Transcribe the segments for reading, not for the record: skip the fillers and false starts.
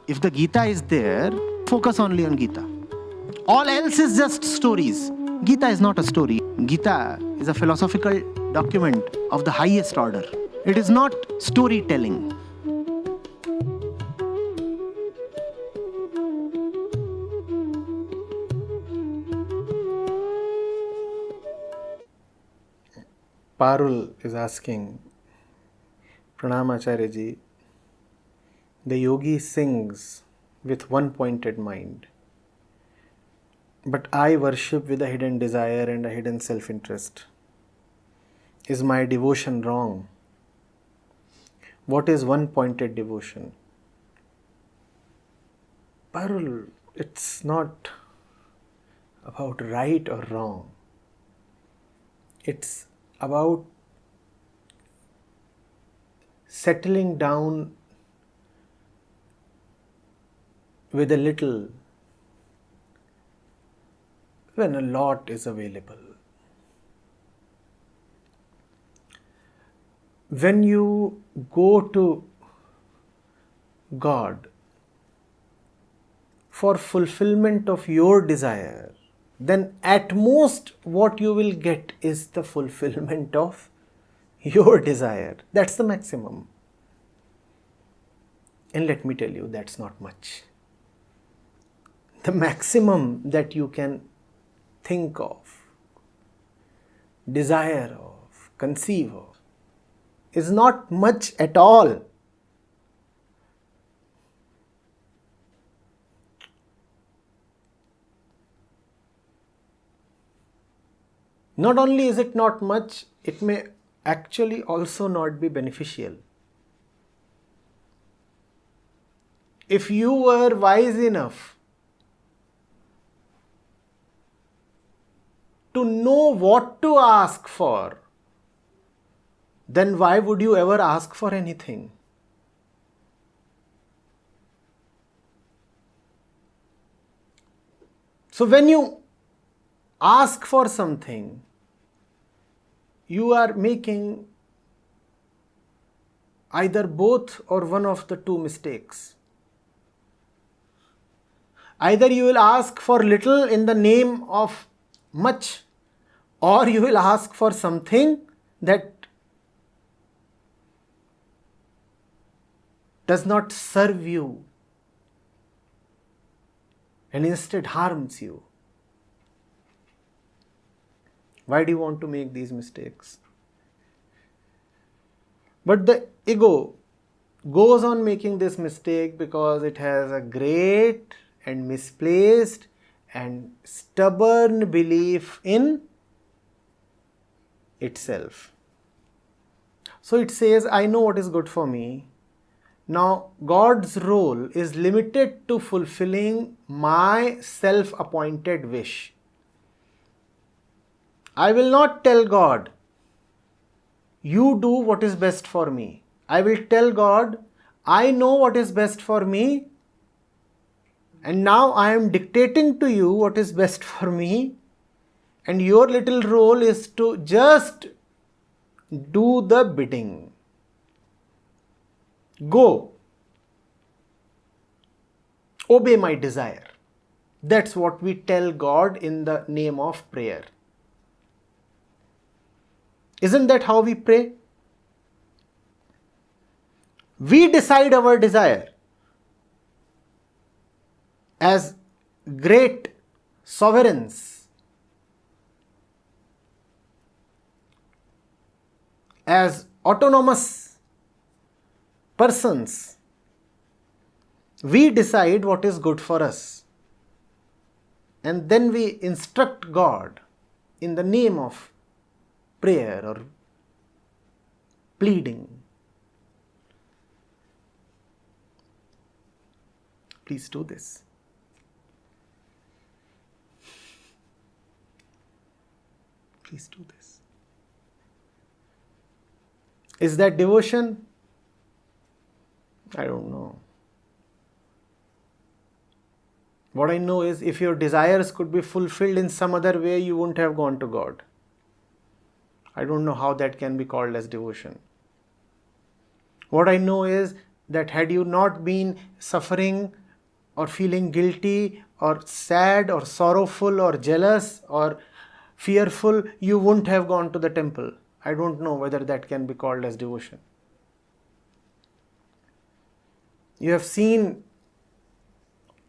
If the Gita is there, focus only on Gita. All else is just stories. Gita is not a story. Gita is a philosophical document of the highest order. It is not storytelling. Parul is asking, Pranam Acharya ji, the yogi sings with one pointed mind, but I worship with a hidden desire and a hidden self-interest. Is my devotion wrong? What is one pointed devotion? Parul, it's not about right or wrong. It's about settling down with a little when a lot is available. When you go to God for fulfillment of your desire, then at most what you will get is the fulfillment of your desire. That's the maximum. And let me tell you, that's not much. The maximum that you can think of, desire of, conceive of, is not much at all. Not only is it not much, it may actually also not be beneficial. If you were wise enough to know what to ask for, then why would you ever ask for anything? So when you ask for something, you are making either both or one of the two mistakes. Either you will ask for little in the name of much, or you will ask for something that does not serve you and instead harms you. Why do you want to make these mistakes? But the ego goes on making this mistake because it has a great and misplaced and stubborn belief in itself. So it says, I know what is good for me. Now God's role is limited to fulfilling my self-appointed wish. I will not tell God, you do what is best for me. I will tell God, I know what is best for me, and now I am dictating to you what is best for me, and your little role is to just do the bidding. Go. Obey my desire. That's what we tell God in the name of prayer. Isn't that how we pray? We decide our desire as great sovereigns, as autonomous persons. We decide what is good for us, and then we instruct God in the name of prayer or pleading. Please do this. Please do this. Is that devotion? I don't know. What I know is if your desires could be fulfilled in some other way, you wouldn't have gone to God. I don't know how that can be called as devotion. What I know is that had you not been suffering or feeling guilty or sad or sorrowful or jealous or fearful, you wouldn't have gone to the temple. I don't know whether that can be called as devotion. You have seen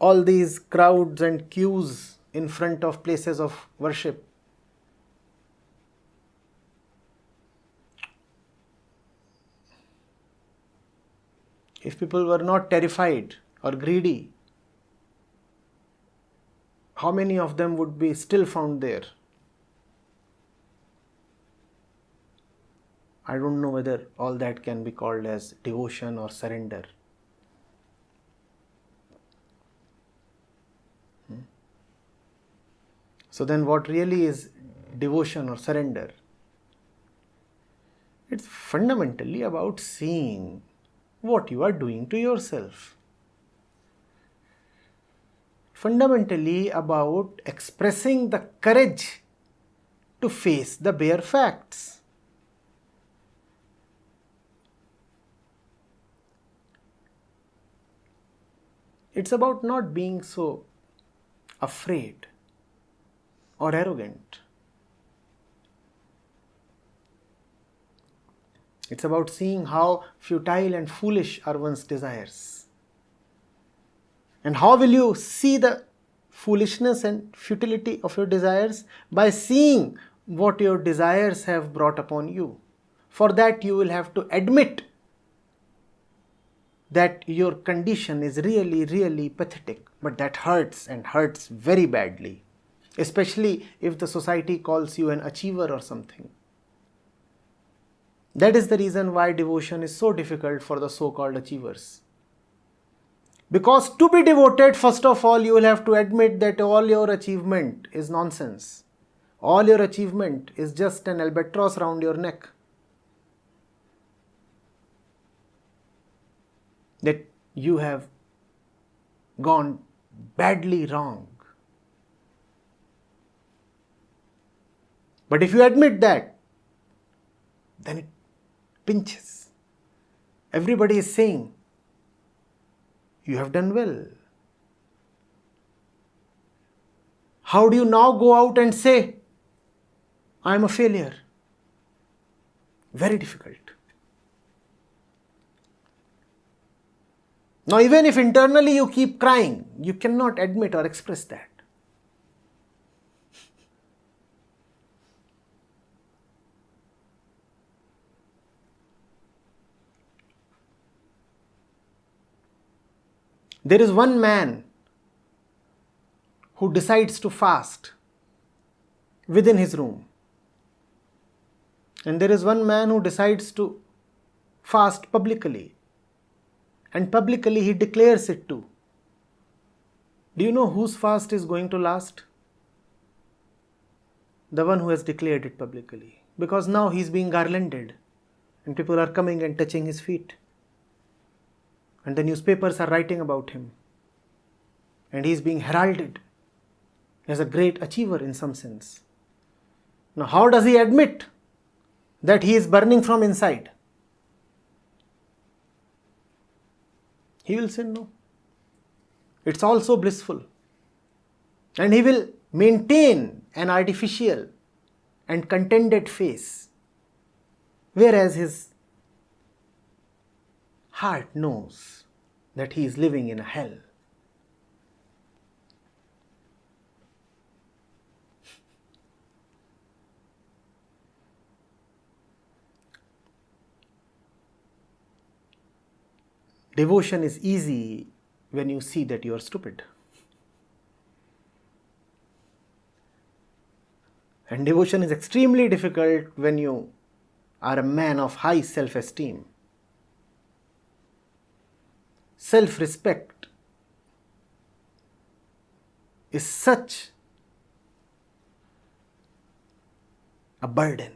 all these crowds and queues in front of places of worship. If people were not terrified or greedy, how many of them would be still found there? I don't know whether all that can be called as devotion or surrender. So then what really is devotion or surrender? It's fundamentally about seeing what you are doing to yourself. Fundamentally about expressing the courage to face the bare facts. It's about not being so afraid or arrogant. It's about seeing how futile and foolish are one's desires. And how will you see the foolishness and futility of your desires? By seeing what your desires have brought upon you. For that you will have to admit that your condition is really, really pathetic, but that hurts and hurts very badly. Especially if the society calls you an achiever or something. That is the reason why devotion is so difficult for the so-called achievers. Because to be devoted, first of all, you will have to admit that all your achievement is nonsense. All your achievement is just an albatross round your neck. That you have gone badly wrong. But if you admit that, then it pinches. Everybody is saying, you have done well. How do you now go out and say, I am a failure? Very difficult. Now, even if internally you keep crying, you cannot admit or express that. There is one man who decides to fast within his room. And there is one man who decides to fast publicly. And publicly he declares it too. Do you know whose fast is going to last? The one who has declared it publicly. Because now he is being garlanded. And people are coming and touching his feet. And the newspapers are writing about him. And he is being heralded as a great achiever in some sense. Now, how does he admit that he is burning from inside? He will say no. It's all so blissful. And he will maintain an artificial and contented face. Whereas his heart knows that he is living in a hell. Devotion is easy when you see that you are stupid. And devotion is extremely difficult when you are a man of high self-esteem. Self-respect is such a burden.